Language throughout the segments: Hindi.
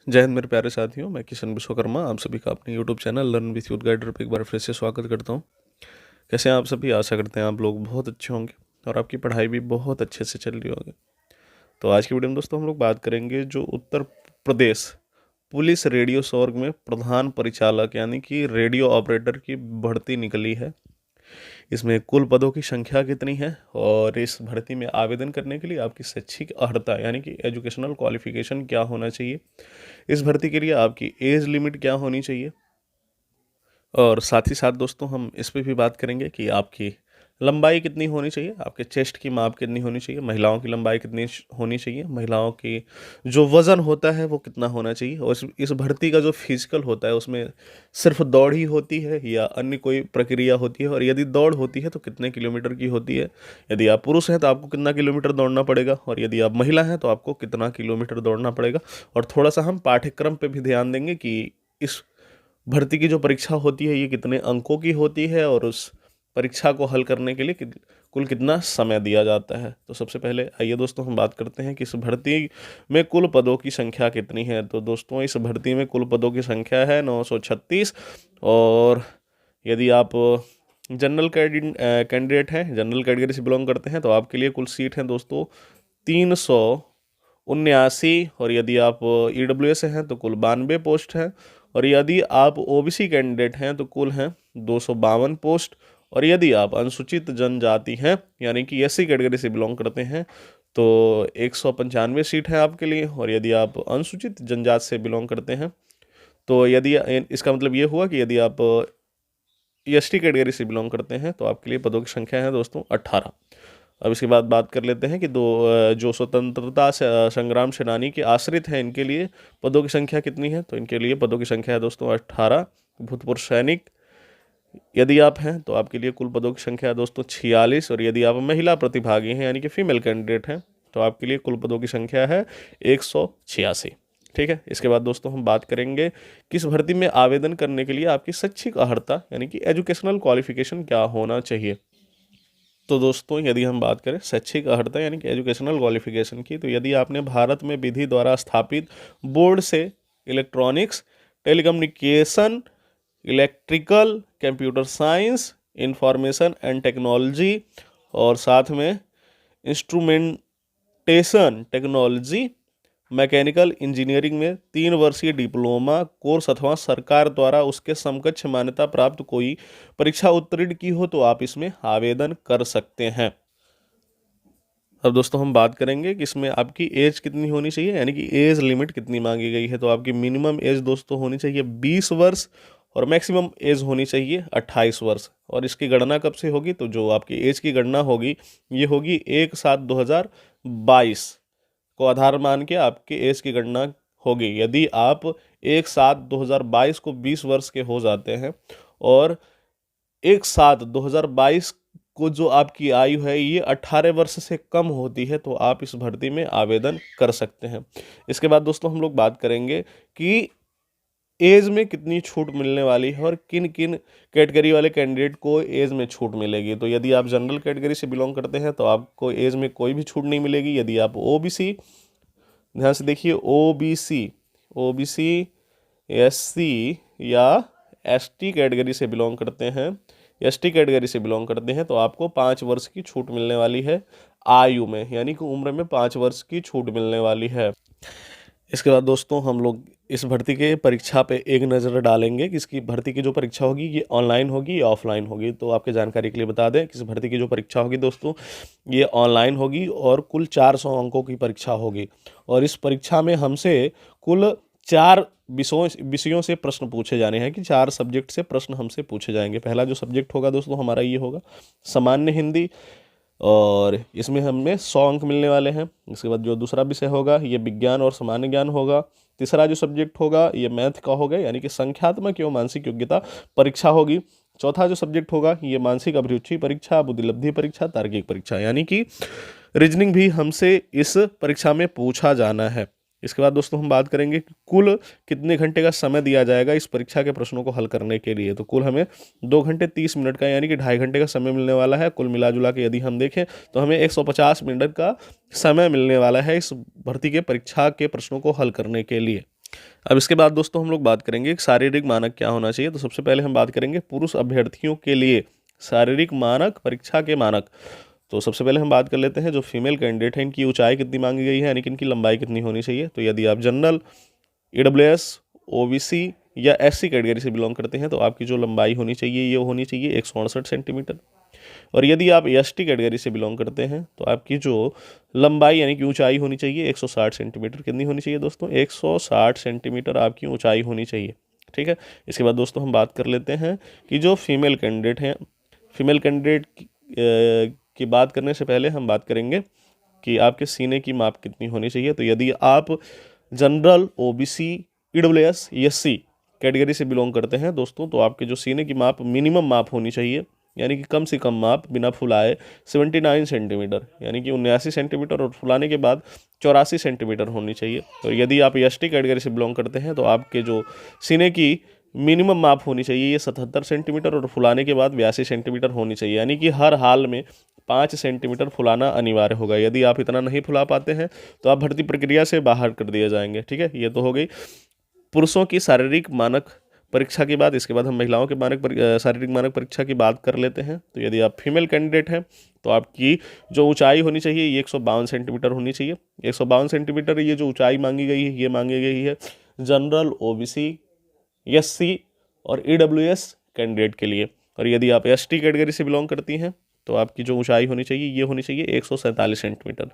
जय हिंद मेरे प्यारे साथियों, मैं किशन विश्वकर्मा आप सभी का अपने YouTube channel learn with youth guider पर एक बार फिर से स्वागत करता हूं। कैसे हैं आप सभी? आशा करते हैं आप लोग बहुत अच्छे होंगे और आपकी पढ़ाई भी बहुत अच्छे से चल रही होगी। तो आज की वीडियो में दोस्तों हम लोग बात करेंगे जो उत्तर प्रदेश पुलिस रेडियो शोर में प्रधान परिचालक यानी कि रेडियो ऑपरेटर की भर्ती निकली है। इसमें कुल पदों की संख्या कितनी है और इस भर्ती में आवेदन करने के लिए आपकी शैक्षिक अर्हता यानी कि एजुकेशनल क्वालिफिकेशन क्या होना चाहिए, इस भर्ती के लिए आपकी एज लिमिट क्या होनी चाहिए, और साथ ही साथ दोस्तों हम इस पे भी बात करेंगे कि आपकी लंबाई कितनी होनी चाहिए, आपके चेस्ट की माप कितनी होनी चाहिए, महिलाओं की लंबाई कितनी होनी चाहिए, महिलाओं की जो वज़न होता है वो कितना होना चाहिए, और इस भर्ती का जो फिजिकल होता है उसमें सिर्फ दौड़ ही होती है या अन्य कोई प्रक्रिया होती है, और यदि दौड़ होती है तो कितने किलोमीटर की होती है, यदि आप पुरुष हैं तो आपको कितना किलोमीटर दौड़ना पड़ेगा, और यदि आप महिला हैं तो आपको कितना किलोमीटर दौड़ना पड़ेगा। और थोड़ा सा हम पाठ्यक्रम पे भी ध्यान देंगे कि इस भर्ती की जो परीक्षा होती है ये कितने अंकों की होती है और उस परीक्षा को हल करने के लिए कुल कितना समय दिया जाता है। तो सबसे पहले आइए दोस्तों हम बात करते हैं कि इस भर्ती में कुल पदों की संख्या कितनी है। तो दोस्तों इस भर्ती में कुल पदों की संख्या है 936, और यदि आप जनरल कैंडिडेट हैं, जनरल कैटेगरी से बिलोंग करते हैं, तो आपके लिए कुल सीट हैं दोस्तों 379, और यदि आप EWS हैं तो कुल 92 पोस्ट हैं, और यदि आप OBC कैंडिडेट हैं तो कुल हैं 252 पोस्ट, और यदि आप अनुसूचित जनजाति हैं यानी कि SC कैटेगरी से बिलोंग करते हैं तो 195 सीट है आपके लिए, और यदि आप अनुसूचित जनजाति से बिलोंग करते हैं तो यदि इसका मतलब ये हुआ कि यदि आप ST कैटेगरी से बिलोंग करते हैं तो आपके लिए पदों की संख्या है दोस्तों 18। अब इसके बाद बात कर लेते हैं कि जो स्वतंत्रता संग्राम सेनानी के आश्रित हैं इनके लिए पदों की संख्या कितनी है। तो इनके लिए पदों की संख्या है दोस्तों 18। भूतपूर्व सैनिक यदि आप हैं तो आपके लिए कुल पदों की संख्या है दोस्तों 46, और यदि आप महिला प्रतिभागी हैं यानी कि फीमेल कैंडिडेट हैं तो आपके लिए कुल पदों की संख्या है 186। ठीक है, इसके बाद दोस्तों हम बात करेंगे किस भर्ती में आवेदन करने के लिए आपकी शैक्षिक अर्हता यानी कि एजुकेशनल क्वालिफिकेशन क्या होना चाहिए। तो दोस्तों यदि हम बात करें शैक्षिक अर्हता यानी कि एजुकेशनल क्वालिफिकेशन की, तो यदि आपने भारत में विधि द्वारा स्थापित बोर्ड से electronics, telecommunication, electrical, computer science, information and technology और साथ में इंस्ट्रूमेंटेशन टेक्नोलॉजी, मैकेनिकल इंजीनियरिंग में 3 वर्षीय डिप्लोमा कोर्स अथवा सरकार द्वारा उसके समकक्ष मान्यता प्राप्त कोई परीक्षा उत्तीर्ण की हो तो आप इसमें आवेदन कर सकते हैं। अब दोस्तों हम बात करेंगे कि इसमें आपकी एज कितनी होनी चाहिए यानी कि एज लिमिट कितनी मांगी गई है। तो आपकी मिनिमम एज दोस्तों होनी चाहिए 20 वर्ष और मैक्सिमम एज होनी चाहिए 28 वर्ष। और इसकी गणना कब से होगी? तो जो आपकी एज की गणना होगी ये होगी 1/7/2022 को आधार मान के आपके एज की गणना होगी। यदि आप 1/7/2022 को 20 वर्ष के हो जाते हैं और 1/7/2022 को जो आपकी आयु है ये 18 वर्ष से कम होती है तो आप इस भर्ती में आवेदन कर सकते हैं। इसके बाद दोस्तों हम लोग बात करेंगे कि एज में कितनी छूट मिलने वाली है और किन किन कैटेगरी वाले कैंडिडेट को एज में छूट मिलेगी। तो यदि आप जनरल कैटेगरी से बिलोंग करते हैं तो आपको एज में कोई भी छूट नहीं मिलेगी। यदि आप OBC, ध्यान से देखिए, OBC, SC या ST कैटेगरी से बिलोंग करते हैं, ST कैटेगरी से बिलोंग करते हैं तो आपको 5 वर्ष की छूट मिलने वाली है आयु में, यानी कि उम्र में 5 वर्ष की छूट मिलने वाली है। इसके बाद दोस्तों हम लोग इस भर्ती के परीक्षा पे एक नज़र डालेंगे कि इसकी भर्ती की जो परीक्षा होगी ये ऑनलाइन होगी या ऑफलाइन होगी। तो आपके जानकारी के लिए बता दें कि इस भर्ती की जो परीक्षा होगी दोस्तों ये ऑनलाइन होगी और कुल 400 अंकों की परीक्षा होगी। और इस परीक्षा में हमसे कुल 4 विषयों से प्रश्न पूछे जाने हैं कि 4 सब्जेक्ट से प्रश्न हमसे पूछे जाएंगे। पहला जो सब्जेक्ट होगा दोस्तों हमारा ये होगा सामान्य हिंदी, और इसमें हमें 100 अंक मिलने वाले हैं। इसके बाद जो दूसरा विषय होगा ये विज्ञान और सामान्य ज्ञान होगा। तीसरा जो सब्जेक्ट होगा ये मैथ का होगा यानी कि संख्यात्मक एवं मानसिक योग्यता परीक्षा होगी। चौथा जो सब्जेक्ट होगा ये मानसिक अभिरुचि परीक्षा, बुद्धिलब्धि परीक्षा, तार्किक परीक्षा, यानी कि रीजनिंग भी हमसे इस परीक्षा में पूछा जाना है। इसके बाद दोस्तों हम बात करेंगे कि कुल कितने घंटे का समय दिया जाएगा इस परीक्षा के प्रश्नों को हल करने के लिए। तो कुल हमें 2 घंटे 30 मिनट का यानी कि 2.5 घंटे का समय मिलने वाला है। कुल मिला जुला के यदि हम देखें तो हमें 150 मिनट का समय मिलने वाला है इस भर्ती के परीक्षा के प्रश्नों को हल करने के लिए। अब इसके बाद दोस्तों हम लोग बात करेंगे कि शारीरिक मानक क्या होना चाहिए। तो सबसे पहले हम बात करेंगे पुरुष अभ्यर्थियों के लिए शारीरिक मानक, परीक्षा के मानक। तो सबसे पहले हम बात कर लेते हैं जो फीमेल कैंडिडेट हैं, इनकी ऊंचाई कितनी मांगी गई है, यानी कि इनकी लंबाई कितनी होनी चाहिए। तो यदि आप जनरल, ईडब्ल्यूएस, ओबीसी या एससी कैटेगरी से बिलोंग करते हैं तो आपकी जो लंबाई होनी चाहिए ये होनी चाहिए 168 सेंटीमीटर। और यदि आप एसटी कैटेगरी से बिलोंग करते हैं तो आपकी जो लंबाई यानी कि ऊंचाई होनी चाहिए 160 सेंटीमीटर। कितनी होनी चाहिए दोस्तों? 160 सेंटीमीटर आपकी ऊंचाई होनी चाहिए। ठीक है। इसके बाद दोस्तों हम बात कर लेते हैं कि जो फीमेल कैंडिडेट हैं, फीमेल कैंडिडेट की बात करने से पहले हम बात करेंगे कि आपके सीने की माप कितनी होनी चाहिए। तो यदि आप general, OBC, EWS, SC category से बिलोंग करते हैं दोस्तों तो आपके जो सीने की माप मिनिमम माप होनी चाहिए, यानी कि कम से कम माप बिना फुलाए 79 सेंटीमीटर, यानी कि 79 सेंटीमीटर, और फुलाने के बाद 84 सेंटीमीटर होनी चाहिए। और यदि आप एसटी कैटेगरी से बिलोंग करते हैं तो आपके जो सीने की मिनिमम माप होनी चाहिए ये 77 सेंटीमीटर, और फुलाने के बाद 82 सेंटीमीटर होनी चाहिए, यानी कि हर हाल में 5 सेंटीमीटर फुलाना अनिवार्य होगा। यदि आप इतना नहीं फुला पाते हैं तो आप भर्ती प्रक्रिया से बाहर कर दिए जाएंगे। ठीक है, ये तो हो गई पुरुषों की शारीरिक मानक परीक्षा की बात। इसके बाद हम महिलाओं के शारीरिक मानक परीक्षा की बात कर लेते हैं। तो यदि आप फीमेल कैंडिडेट हैं तो आपकी जो ऊंचाई होनी चाहिए ये 152 सेंटीमीटर होनी चाहिए। 152 सेंटीमीटर ये जो ऊंचाई मांगी गई है ये मांगी गई है जनरल, ओबीसी, एससी और ईडब्ल्यूएस कैंडिडेट के लिए। और यदि आप एसटी कैटेगरी से बिलोंग करती हैं तो आपकी जो ऊंचाई होनी चाहिए ये होनी चाहिए 147 सेंटीमीटर।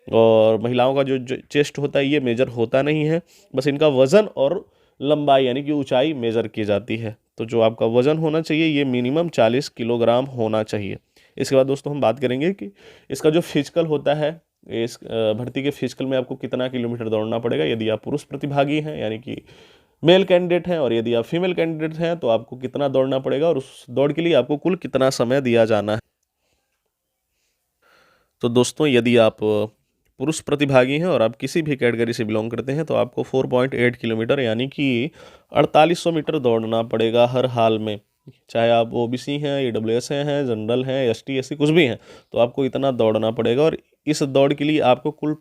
और महिलाओं का जो चेस्ट होता है ये मेजर होता नहीं है, बस इनका वजन और लंबाई यानी कि ऊंचाई मेजर की जाती है। तो जो आपका वजन होना चाहिए ये मिनिमम 40 किलोग्राम होना चाहिए। इसके बाद दोस्तों हम बात करेंगे कि इसका जो फिजिकल होता है, इस भर्ती के फिजिकल में आपको कितना किलोमीटर दौड़ना पड़ेगा। यदि आप पुरुष प्रतिभागी हैं यानी कि मेल कैंडिडेट हैं, और यदि आप फीमेल कैंडिडेट हैं तो आपको कितना दौड़ना पड़ेगा और उस दौड़ के लिए आपको कुल कितना समय दिया जाना है। तो दोस्तों यदि आप पुरुष प्रतिभागी हैं और आप किसी भी कैटेगरी से बिलोंग करते हैं तो आपको 4.8 किलोमीटर यानी कि 4800 मीटर दौड़ना पड़ेगा हर हाल में। चाहे आप ओबीसी हैं, ईडब्ल्यूएस हैं, जनरल हैं, एसटी, एससी कुछ भी हैं, तो आपको इतना दौड़ना पड़ेगा। और इस दौड़ के लिए आपको कुल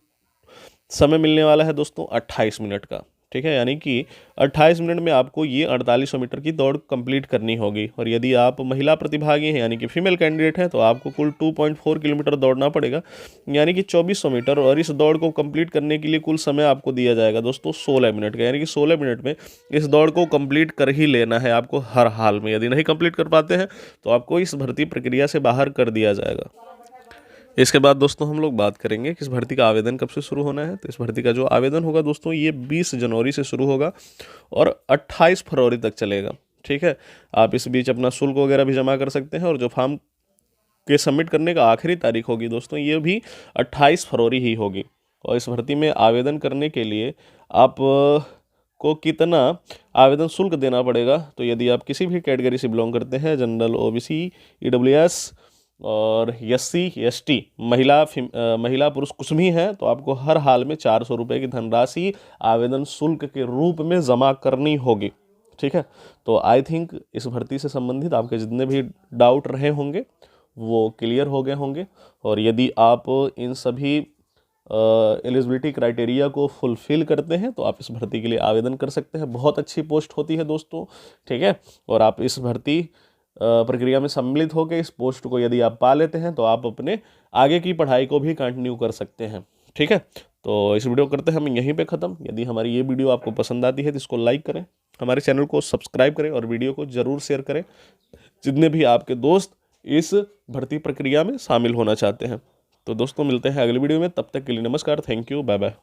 समय मिलने वाला है दोस्तों 28 मिनट का। ठीक है, यानी कि 28 मिनट में आपको ये 4800 मीटर की दौड़ कंप्लीट करनी होगी। और यदि आप महिला प्रतिभागी हैं यानी कि फीमेल कैंडिडेट हैं तो आपको कुल 2.4 किलोमीटर दौड़ना पड़ेगा, यानी कि 2400 मीटर। और इस दौड़ को कंप्लीट करने के लिए कुल समय आपको दिया जाएगा दोस्तों 16 मिनट का, यानी कि 16 मिनट में इस दौड़ को कंप्लीट कर ही लेना है आपको हर हाल में। यदि नहीं कंप्लीट कर पाते हैं तो आपको इस भर्ती प्रक्रिया से बाहर कर दिया जाएगा। इसके बाद दोस्तों हम लोग बात करेंगे कि इस भर्ती का आवेदन कब से शुरू होना है। तो इस भर्ती का जो आवेदन होगा दोस्तों ये 20 जनवरी से शुरू होगा और 28 फरवरी तक चलेगा। ठीक है, आप इस बीच अपना शुल्क वगैरह भी जमा कर सकते हैं। और जो फॉर्म के सबमिट करने का आखिरी तारीख होगी दोस्तों ये भी 28 फरवरी ही होगी। और इस भर्ती में आवेदन करने के लिए आप को कितना आवेदन शुल्क देना पड़ेगा। तो यदि आप किसी भी कैटेगरी से बिलोंग करते हैं, जनरल, ओबीसी, ईडब्ल्यूएस और एससी, एसटी, महिला पुरुष कुछ भी हैं, तो आपको हर हाल में 400 रुपये की धनराशि आवेदन शुल्क के रूप में जमा करनी होगी। ठीक है, तो आई थिंक इस भर्ती से संबंधित आपके जितने भी डाउट रहे होंगे वो क्लियर हो गए होंगे। और यदि आप इन सभी एलिजिबिलिटी क्राइटेरिया को फुलफिल करते हैं तो आप इस भर्ती के लिए आवेदन कर सकते हैं। बहुत अच्छी पोस्ट होती है दोस्तों। ठीक है, और आप इस भर्ती प्रक्रिया में सम्मिलित होकर इस पोस्ट को यदि आप पा लेते हैं तो आप अपने आगे की पढ़ाई को भी कंटिन्यू कर सकते हैं। ठीक है, तो इस वीडियो करते हैं हम यहीं पे ख़त्म। यदि हमारी ये वीडियो आपको पसंद आती है तो इसको लाइक करें, हमारे चैनल को सब्सक्राइब करें और वीडियो को ज़रूर शेयर करें जितने भी आपके दोस्त इस भर्ती प्रक्रिया में शामिल होना चाहते हैं। तो दोस्तों मिलते हैं अगली वीडियो में, तब तक के लिए नमस्कार, थैंक यू, बाय बाय।